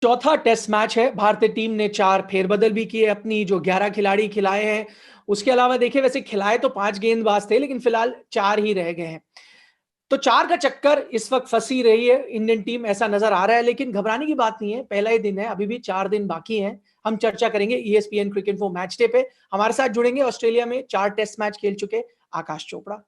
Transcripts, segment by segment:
चौथा test match है। भारतीय टीम ने 4 फेरबदल भी किए, अपनी जो 11 खिलाड़ी खिलाए हैं। उसके अलावा देखिए, वैसे खिलाए तो 5 गेंदबाज थे, लेकिन फिलहाल 4 ही रह गए हैं। तो 4 का चक्कर इस वक्त फंसी रही है इंडियन टीम, ऐसा नजर आ रहा है। लेकिन घबराने की बात नहीं है, पहला ही दिन है, अभी भी 4 दिन बाकी हैं। हम चर्चा करेंगे ESPN cricket info match day पे। हमारे साथ जुड़ेंगे ऑस्ट्रेलिया में 4 टेस्ट मैच खेल चुके आकाश चोपड़ा।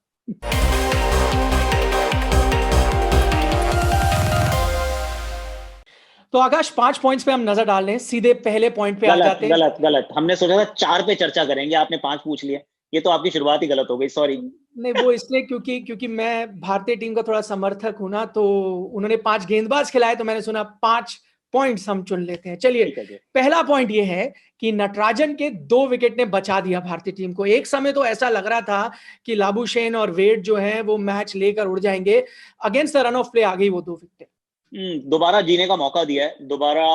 तो आकाश, 5 पॉइंट्स पे हम नजर डाल रहे हैं, सीधे पहले पॉइंट पे आ गलत जाते हैं। गलत गलत, हमने सोचा था 4 पे चर्चा करेंगे, आपने 5 पूछ लिया। ये तो आपकी शुरुआत ही गलत हो गई, सॉरी। नहीं, वो इसलिए क्योंकि क्योंकि मैं भारतीय टीम का थोड़ा समर्थक हूं ना, तो उन्होंने 5 गेंदबाज खिलाए, तो मैंने सुना 5 पॉइंट्स हम चुन लेते हैं। चलिए, ठीक है जी। पहला पॉइंट ये है कि नटराजन के 2 विकेट ने बचा दिया भारतीय टीम को। एक समय तो ऐसा लग रहा था कि लाबुशेन और वेड जो है वो मैच लेकर उड़ जाएंगे। Against the run of play आ गई वो 2 विकेट। दोबारा जीने का मौका दिया है, दोबारा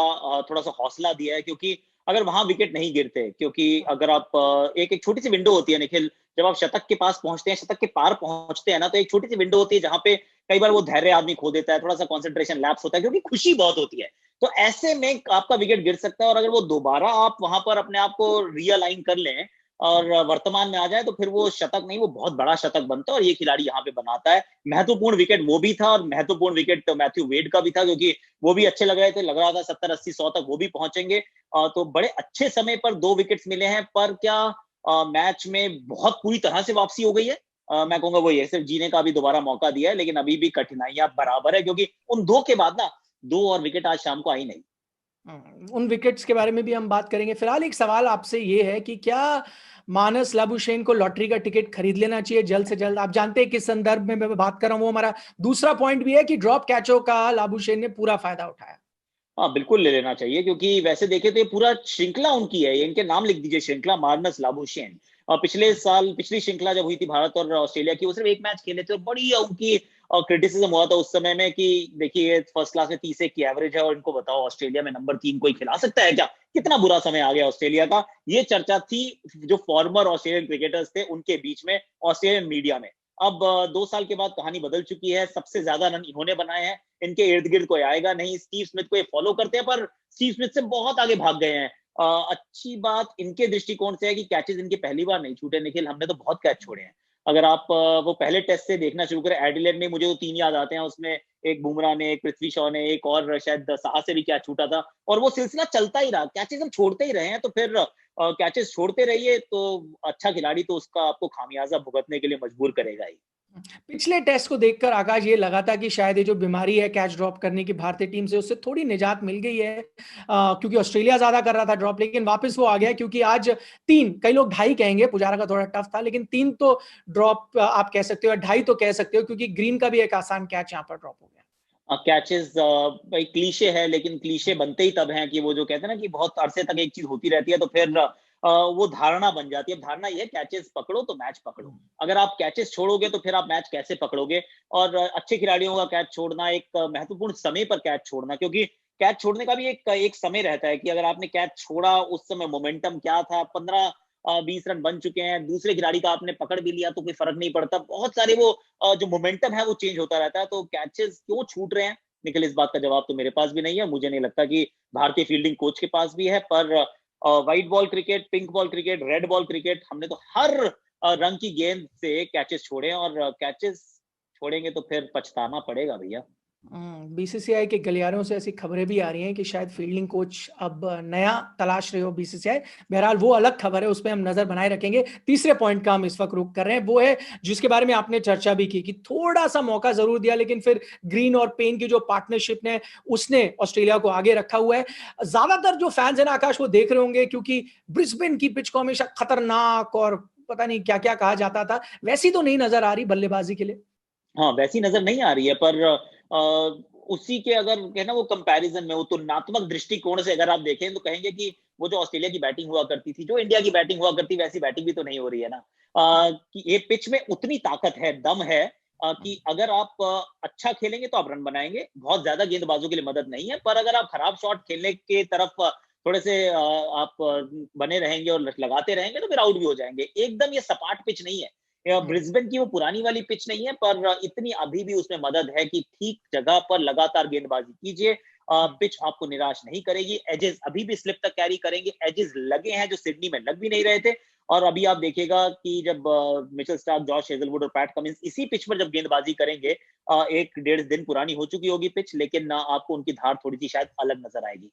थोड़ा सा हौसला दिया है, क्योंकि अगर वहां विकेट नहीं गिरते, क्योंकि अगर आप एक एक छोटी सी विंडो होती है निखिल, जब आप शतक के पास पहुंचते हैं, शतक के पार पहुंचते हैं ना, तो एक छोटी सी विंडो होती है जहां पे कई बार वो धैर्य आदमी खो देता है, थोड़ा सा कंसंट्रेशन लैप्स होता है, क्योंकि खुशी बहुत होती है। तो ऐसे में आपका विकेट गिर सकता है, और अगर वो दोबारा आप वहां पर अपने आप को रियलाइन कर लें और वर्तमान में आ जाए, तो फिर वो शतक नहीं, वो बहुत बड़ा शतक बनता है, और ये खिलाड़ी यहाँ पे बनाता है। महत्वपूर्ण विकेट वो भी था, और महत्वपूर्ण विकेट तो मैथ्यू वेड का भी था, क्योंकि वो भी अच्छे लग रहे थे, लग रहा था 70 80 100 तक वो भी पहुंचेंगे। तो बड़े अच्छे समय पर 2 विकेट्स मिले हैं, पर क्या मैच में बहुत पूरी तरह से वापसी हो गई है? मैं कहूंगा वो ये सिर्फ जीने का भी दोबारा मौका दिया है, लेकिन अभी भी कठिनाइयां बराबर है, क्योंकि उन 2 के बाद ना 2 और विकेट आज शाम को आई नहीं। उन विकेट्स के बारे में भी हम बात करेंगे। फिलहाल एक सवाल आपसे ये है कि क्या मानस लाबुशेन को लॉटरी का टिकट खरीद लेना चाहिए जल्द से जल्द? आप जानते हैं किस संदर्भ में मैं बात कर रहा हूं। वो हमारा दूसरा पॉइंट भी है कि ड्रॉप कैचों का लाबुशेन ने पूरा फायदा उठाया। हाँ, बिल्कुल ले लेना चाहिए, क्योंकि वैसे देखे तो ये पूरा श्रृंखला उनकी है, ये इनके नाम लिख दीजिए, श्रृंखला मार्नस लाबुशेन। और पिछले साल पिछली श्रृंखला जब हुई थी भारत और ऑस्ट्रेलिया की, वो सिर्फ एक मैच खेले थे, और बड़ी उनकी क्रिटिसिज्म हुआ था उस समय में कि देखिए फर्स्ट क्लास में 30 की एवरेज है, और इनको बताओ ऑस्ट्रेलिया में नंबर 3 कोई खिला सकता है क्या? कितना बुरा समय आ गया ऑस्ट्रेलिया का, ये चर्चा थी जो फॉर्मर ऑस्ट्रेलियन क्रिकेटर्स थे उनके बीच में, ऑस्ट्रेलियन मीडिया में। अब 2 साल के बाद कहानी बदल चुकी है, सबसे ज्यादा रन इन्होंने बनाए हैं, इनके इर्द गिर्द कोई आएगा नहीं। स्टीव स्मिथ को ये फॉलो करते हैं, पर स्टीव स्मिथ से बहुत आगे भाग गए हैं। अच्छी बात इनके दृष्टिकोण से है कि कैचेस इनके पहली बार नहीं छूटे निखिल, हमने तो बहुत कैच छोड़े हैं। अगर आप वो पहले टेस्ट से देखना शुरू करें, एडिलेड में मुझे वो 3 याद आते हैं, उसमें एक बुमराह ने, एक पृथ्वी शॉ ने, एक और शायद साहा से भी कैच छूटा था, और वो सिलसिला चलता ही रहा, कैचेस हम छोड़ते ही रहे हैं। तो फिर कैचेस छोड़ते रहिए, तो अच्छा खिलाड़ी तो उसका आपको खामियाजा भुगतने के लिए मजबूर करेगा ही। पिछले टेस्ट को देखकर आकाश ये लगा था कि शायद ये जो बीमारी है कैच ड्रॉप करने की भारतीय टीम से, उससे थोड़ी निजात मिल गई है, क्योंकि ऑस्ट्रेलिया ज्यादा कर रहा था ड्रॉप, लेकिन वापस वो आ गया। क्योंकि आज 3, कई लोग 2.5 कहेंगे, पुजारा का थोड़ा टफ था, लेकिन 3 तो ड्रॉप आप कह सकते हो, 2.5 तो कह सकते हो, क्योंकि ग्रीन का भी एक आसान कैच यहाँ पर ड्रॉप हो गया। कैचेस भाई क्लीशे है, लेकिन क्लीशे बनते ही तब हैं कि वो जो कहते हैं ना कि बहुत अरसे तक एक चीज होती रहती है, तो फिर वो धारणा बन जाती है। धारणा ये है, कैचेस पकड़ो तो मैच पकड़ो। अगर आप कैचेस छोड़ोगे तो फिर आप मैच कैसे पकड़ोगे? और अच्छे खिलाड़ियों का कैच छोड़ना, एक महत्वपूर्ण समय पर कैच छोड़ना, क्योंकि कैच छोड़ने का भी एक एक समय रहता है कि अगर आपने कैच छोड़ा, उस समय मोमेंटम क्या था, 15 20 रन बन चुके हैं, दूसरे खिलाड़ी का आपने पकड़ भी लिया तो कोई फर्क नहीं पड़ता, बहुत सारे वो जो मोमेंटम है वो चेंज होता रहता है। तो कैचेस क्यों छूट रहे हैं निखिल, इस बात का जवाब तो मेरे पास भी नहीं है, मुझे नहीं लगता कि भारतीय फील्डिंग कोच के पास भी है। पर white ball cricket, pink ball cricket, red ball cricket, हमने तो हर रंग की गेंद से कैचेस छोड़े हैं, और कैचेस छोड़ेंगे तो फिर पछताना पड़ेगा भैया। बीसीसीआई के गलियारों से ऐसी खबरें भी आ रही हैं कि शायद फील्डिंग कोच अब नया तलाश रहे हो बीसीसीआई। बहरहाल वो अलग खबर है, उस पर हम नजर बनाए रखेंगे। तीसरे पॉइंट का हम इस वक्त रुक कर रहे हैं, वो है जिसके बारे में आपने चर्चा भी की कि थोड़ा सा मौका जरूर दिया, लेकिन फिर ग्रीन और पेन की जो पार्टनरशिप ने, उसने ऑस्ट्रेलिया को आगे रखा हुआ है। ज्यादातर जो फैंस है ना आकाश, वो देख रहे होंगे, क्योंकि ब्रिस्बेन की पिच को हमेशा खतरनाक और पता नहीं क्या क्या कहा जाता था, वैसी तो नहीं नजर आ रही बल्लेबाजी के लिए। हाँ, वैसी नजर नहीं आ रही है, पर उसी के अगर कहना वो कंपैरिजन में, वो तुलनात्मक दृष्टिकोण से अगर आप देखें, तो कहेंगे कि वो जो ऑस्ट्रेलिया की बैटिंग हुआ करती थी, जो इंडिया की बैटिंग हुआ करती, वैसी बैटिंग भी तो नहीं हो रही है ना। कि ये पिच में उतनी ताकत है, दम है, कि अगर आप अच्छा खेलेंगे तो आप रन बनाएंगे, बहुत ज्यादा गेंदबाजों के लिए मदद नहीं है, पर अगर आप खराब शॉट खेलने के तरफ थोड़े से आप बने रहेंगे और लगाते रहेंगे, तो फिर आउट भी हो जाएंगे। एकदम ये सपाट पिच नहीं है, ब्रिस्बेन की वो पुरानी वाली पिच नहीं है, पर इतनी अभी भी उसमें मदद है कि ठीक जगह पर लगातार गेंदबाजी कीजिए, पिच आपको निराश नहीं करेगी, एजेस अभी भी स्लिप तक कैरी करेंगे, एजेस लगे हैं जो सिडनी में लग भी नहीं रहे थे। और अभी आप देखिएगा कि जब मिचेल स्टार्क, जॉश हेजलवुड और पैट कमिंस इसी पिच पर जब गेंदबाजी करेंगे, 1 डेढ़ दिन पुरानी हो चुकी होगी पिच, लेकिन आपको उनकी धार थोड़ी सी शायद अलग नजर आएगी।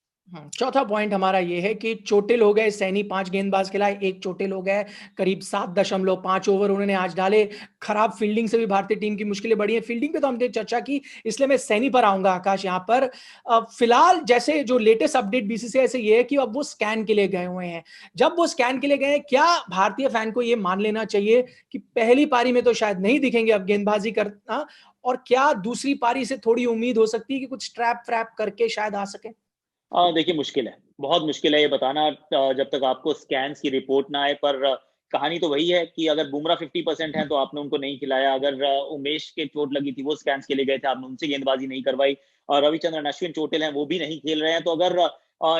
चौथा पॉइंट हमारा ये है कि चोटिल हो गए, सैनी 5 गेंदबाज खिलाए, 1 चोटिल हो गए, करीब 7.5 ओवर उन्होंने आज डाले। खराब फील्डिंग से भी भारतीय टीम की मुश्किलें बढ़ी हैं। फील्डिंग पे तो हमने चर्चा की, इसलिए मैं सैनी पर आऊंगा आकाश यहाँ पर। फिलहाल जैसे जो लेटेस्ट अपडेट बीसीसीआई से ये है कि अब वो स्कैन के लिए गए हुए हैं। जब वो स्कैन के लिए गए, क्या भारतीय फैन को ये मान लेना चाहिए कि पहली पारी में तो शायद नहीं दिखेंगे अब गेंदबाजी करना, और क्या दूसरी पारी से थोड़ी उम्मीद हो सकती है कि कुछ ट्रैप फ्रैप करके शायद आ सके? देखिए मुश्किल है, बहुत मुश्किल है ये बताना जब तक आपको स्कैन्स की रिपोर्ट ना आए। पर कहानी तो वही है कि अगर बुमराह 50% है तो आपने उनको नहीं खिलाया, अगर उमेश के चोट लगी थी वो स्कैन्स के लिए गए थे, आपने उनसे गेंदबाजी नहीं करवाई, और रविचंद्रन अश्विन चोटिल हैं वो भी नहीं खेल रहे हैं, तो अगर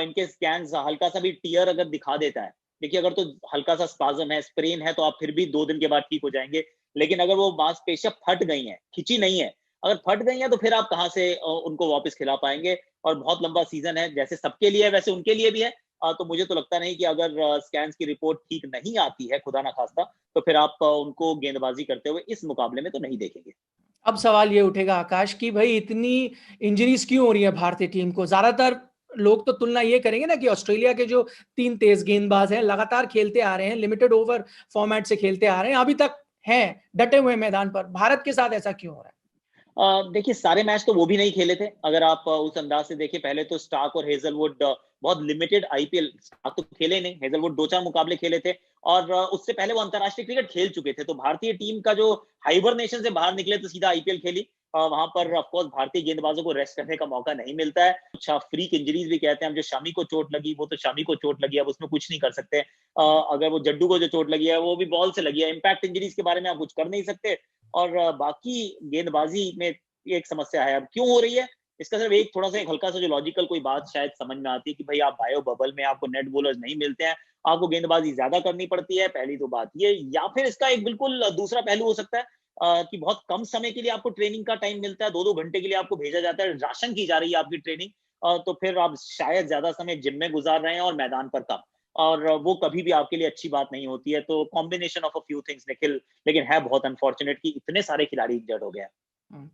इनके स्कैन्स हल्का सा भी टियर अगर दिखा देता है, देखिए अगर तो हल्का सा स्पाज्म है, स्प्रेन है, तो आप फिर भी 2 दिन के बाद ठीक हो जाएंगे। लेकिन अगर वो मांसपेशियां फट गई हैं, खिंची नहीं है, अगर फट गई हैं तो फिर आप कहाँ से उनको वापस खिला पाएंगे। और बहुत लंबा सीजन है, जैसे सबके लिए है वैसे उनके लिए भी है। तो मुझे तो लगता नहीं कि अगर स्कैन्स की रिपोर्ट ठीक नहीं आती है, खुदा ना खास्ता, तो फिर आप उनको गेंदबाजी करते हुए इस मुकाबले में तो नहीं देखेंगे। अब सवाल ये उठेगा आकाश कि भाई इतनी इंजरीज क्यों हो रही है भारतीय टीम को? ज्यादातर लोग तो तुलना ये करेंगे ना कि ऑस्ट्रेलिया के जो 3 तेज गेंदबाज हैं लगातार खेलते आ रहे हैं, लिमिटेड ओवर फॉर्मेट से खेलते आ रहे हैं, अभी तक हैं डटे हुए मैदान पर। भारत के साथ ऐसा क्यों हो रहा है? देखिए सारे मैच तो वो भी नहीं खेले थे। अगर आप उस अंदाज से देखिए, पहले तो स्टार्क और हेजलवुड बहुत लिमिटेड आईपीएल, स्टार्क तो खेले नहीं, हेजलवुड 2-4 मुकाबले खेले थे, और उससे पहले वो अंतरराष्ट्रीय क्रिकेट खेल चुके थे। तो भारतीय टीम का जो हाइबरनेशन से बाहर निकले तो सीधा आईपीएल खेली। वहां पर ऑफकोर्स भारतीय गेंदबाजों को रेस्ट करने का मौका नहीं मिलता है। अच्छा, फ्रीक इंजरीज भी कहते हैं हम, जो शमी को चोट लगी वो तो शमी को चोट लगी, अब उसमें कुछ नहीं कर सकते। अगर वो जड्डू को जो चोट लगी है वो भी बॉल से लगी है, इंपैक्ट इंजरीज के बारे में आप कुछ कर नहीं सकते। और बाकी गेंदबाजी में एक समस्या है। अब क्यों हो रही है, इसका सिर्फ एक थोड़ा सा एक हल्का सा जो लॉजिकल कोई बात शायद समझ में आती है कि भाई आप बायो बबल में, आपको नेट बॉलर्स नहीं मिलते हैं, आपको गेंदबाजी ज्यादा करनी पड़ती है, पहली तो बात ये। या फिर इसका एक बिल्कुल दूसरा पहलू हो सकता है कि बहुत कम समय के लिए आपको ट्रेनिंग का टाइम मिलता है, 2-2 घंटे के लिए आपको भेजा जाता है, राशन की जा रही है आपकी ट्रेनिंग, तो फिर आप शायद ज्यादा समय जिम में गुजार रहे हैं और मैदान पर कम, और वो कभी भी आपके लिए अच्छी बात नहीं होती है। तो combination of a few things Nikhil, लेकिन है बहुत अनफॉर्चुनेट कि इतने सारे खिलाड़ी इंजर्ड हो गए।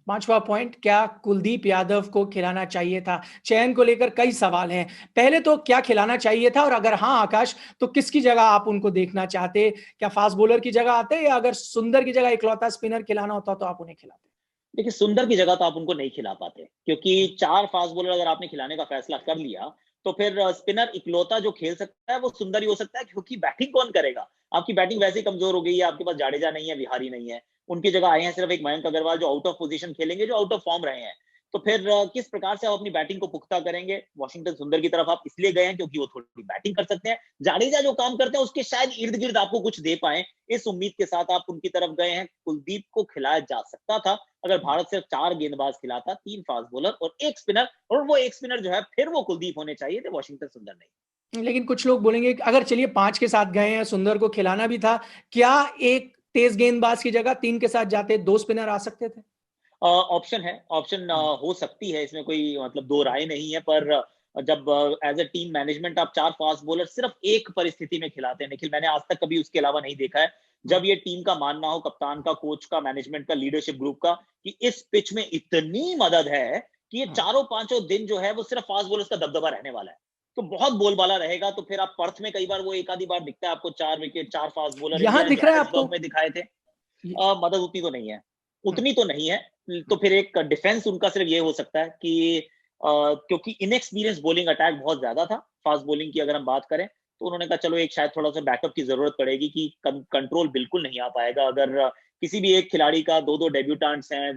पांचवा पॉइंट, क्या कुलदीप यादव को खिलाना चाहिए था? चयन को लेकर कई सवाल हैं। पहले तो क्या खिलाना चाहिए था, और अगर हाँ आकाश, तो किसकी जगह आप उनको देखना चाहते? क्या फास्ट बॉलर की जगह आते, या अगर सुंदर की जगह इकलौता स्पिनर खिलाना होता तो आप उन्हें खिलाते? देखिए सुंदर की जगह तो आप उनको नहीं खिला पाते, क्योंकि 4 फास्ट बॉलर अगर आपने खिलाने का फैसला कर लिया, तो फिर स्पिनर इकलौता जो खेल सकता है वो सुंदर ही हो सकता है, क्योंकि बैटिंग कौन करेगा? आपकी बैटिंग वैसे ही कमजोर हो गई है, आपके पास जाडेजा नहीं है, विहारी नहीं है, उनकी जगह आए हैं सिर्फ एक मयंक अग्रवाल जो आउट ऑफ पोजीशन खेलेंगे, जो आउट ऑफ फॉर्म रहे हैं। तो फिर किस प्रकार से आप अपनी बैटिंग को पुख्ता करेंगे? वॉशिंगटन सुंदर की तरफ आप इसलिए गए हैं क्योंकि वो थोड़ी बैटिंग कर सकते हैं। जाडेजा जो काम करते हैं उसके शायद इर्द-गिर्द आपको कुछ दे पाएँ, इस उम्मीद के साथ आप उनकी तरफ गए हैं। कुलदीप को खिलाया जा सकता था अगर भारत सिर्फ 4 गेंदबाज खिलाता, 3 फास्ट बॉलर और 1 स्पिनर, और वो 1 स्पिनर जो है फिर वो कुलदीप होने चाहिए थे, वॉशिंगटन सुंदर नहीं। लेकिन कुछ लोग बोलेंगे कि अगर चलिए 5 के साथ गए हैं, सुंदर को खिलाना भी था, क्या एक तेज गेंदबाज की जगह 3 के साथ जाते, 2 स्पिनर आ सकते थे? ऑप्शन है, ऑप्शन हो सकती है, इसमें कोई मतलब दो राय नहीं है। पर जब एज अ टीम मैनेजमेंट आप 4 फास्ट बॉलर सिर्फ एक परिस्थिति में खिलाते हैं, निखिल मैंने आज तक कभी उसके अलावा नहीं देखा है, जब ये टीम का मानना हो, कप्तान का, कोच का, मैनेजमेंट का, लीडरशिप ग्रुप का, कि इस पिच में इतनी मदद है कि ये चारों पांचों दिन जो है वो सिर्फ फास्ट बॉलर्स का दबदबा रहने वाला है, तो बहुत बोलबाला रहेगा। तो फिर आप पर्थ में कई बार वो एक आधी बार दिखता है आपको 4 विकेट, 4 फास्ट बॉलर, यहां इंडिया ने दिख रहा है आपको? जोहान्सबर्ग में दिखाए थे। मदद उतनी तो नहीं है, हम्म, उतनी तो नहीं है। तो फिर एक डिफेंस उनका सिर्फ ये हो सकता है कि क्योंकि इनएक्सपीरियंस बॉलिंग अटैक बहुत ज्यादा था फास्ट बॉलिंग की अगर हम बात करें, तो उन्होंने कहा चलो एक शायद थोड़ा सा बैकअप की जरूरत पड़ेगी, कि कंट्रोल बिल्कुल नहीं आ पाएगा अगर किसी भी एक खिलाड़ी का, 2-2 डेब्यूटेंट्स हैं,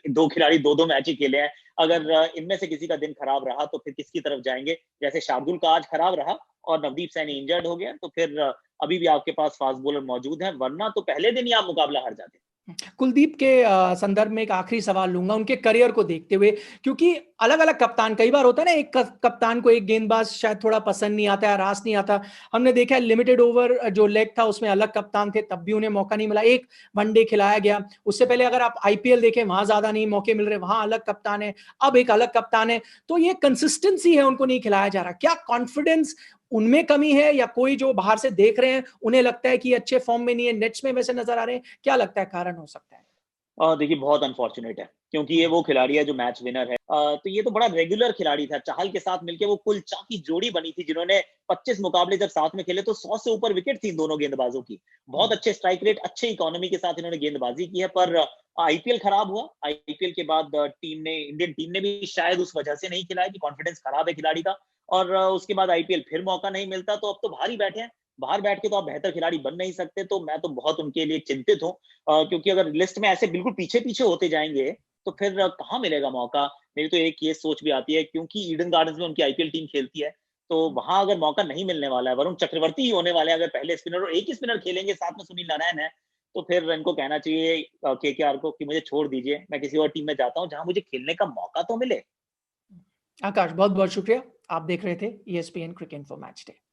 2 खिलाड़ी 2-2 मैच ही खेले हैं, अगर इनमें से किसी का दिन खराब रहा तो फिर किसकी तरफ जाएंगे? जैसे शार्दुल का आज खराब रहा और नवदीप सैनी इंजर्ड हो गया, तो फिर अभी भी आपके पास फास्ट बॉलर मौजूद है, वरना तो पहले दिन ही आप मुकाबला हार जाते। कुलदीप के संदर्भ में एक आखिरी सवाल लूंगा उनके करियर को देखते हुए, क्योंकि अलग-अलग कप्तान, कई बार होता है ना, एक कप्तान को एक गेंदबाज शायद थोड़ा पसंद नहीं आता है, रास नहीं आता। हमने देखा है लिमिटेड ओवर जो लेग था उसमें अलग कप्तान थे, तब भी उन्हें मौका नहीं मिला। एक वनडे खिलाया गया, उससे पहले अगर आप आईपीएल देखें वहां ज्यादा नहीं मौके मिल रहे, वहां अलग कप्तान है, अब एक अलग कप्तान है। तो ये कंसिस्टेंसी है, उनको नहीं खिलाया जा रहा। क्या कॉन्फिडेंस उनमें कमी है, या कोई जो बाहर से देख रहे हैं उन्हें लगता है कि अच्छे फॉर्म में नहीं है, नेट्स में वैसे नजर आ रहे हैं? क्या लगता है कारण हो सकता है? देखिए बहुत अनफॉर्चुनेट है, क्योंकि ये हम्म, वो खिलाड़ी है जो मैच विनर है। तो ये तो बड़ा रेगुलर खिलाड़ी था, चाहल के साथ मिलके वो कुलचा की जोड़ी बनी थी, जिन्होंने 25 मुकाबले जब साथ में खेले तो 100 से ऊपर विकेट थी इन दोनों गेंदबाजों की। बहुत हम्म, अच्छे स्ट्राइक रेट, अच्छे इकोनॉमी के साथ इन्होंने गेंदबाजी की है, पर आईपीएल खराब हुआ। आईपीएल के बाद इंडियन टीम ने भी शायद उस वजह से नहीं खिलाया कि कॉन्फिडेंस खराब है खिलाड़ी का, और उसके बाद आईपीएल फिर मौका नहीं मिलता, तो अब तो बाहर ही बैठे हैं। बाहर बैठ के तो आप बेहतर खिलाड़ी बन नहीं सकते, तो मैं तो बहुत उनके लिए चिंतित हूँ। क्योंकि अगर लिस्ट में ऐसे बिल्कुल पीछे-पीछे होते जाएँगे, तो फिर कहाँ मिलेगा मौका? मेरी तो एक ये सोच भी आती है, क्योंकि ईडन गार्डन्स में उनकी आईपीएल टीम खेलती है, तो वहाँ अगर मौका नहीं मिलने वाला है, वरुण चक्रवर्ती ही होने वाले हैं, अगर पहले स्पिनर और एक ही स्पिनर खेलेंगे, साथ में सुनील नारायण है, तो फिर इनको कहना चाहिए केकेआर को कि मुझे छोड़ दीजिए, मैं किसी और टीम में जाता हूँ, जहाँ मुझे खेलने का मौका तो मिले। आकाश, बहुत बहुत शुक्रिया। आप देख रहे थे ESPN cricket info match day.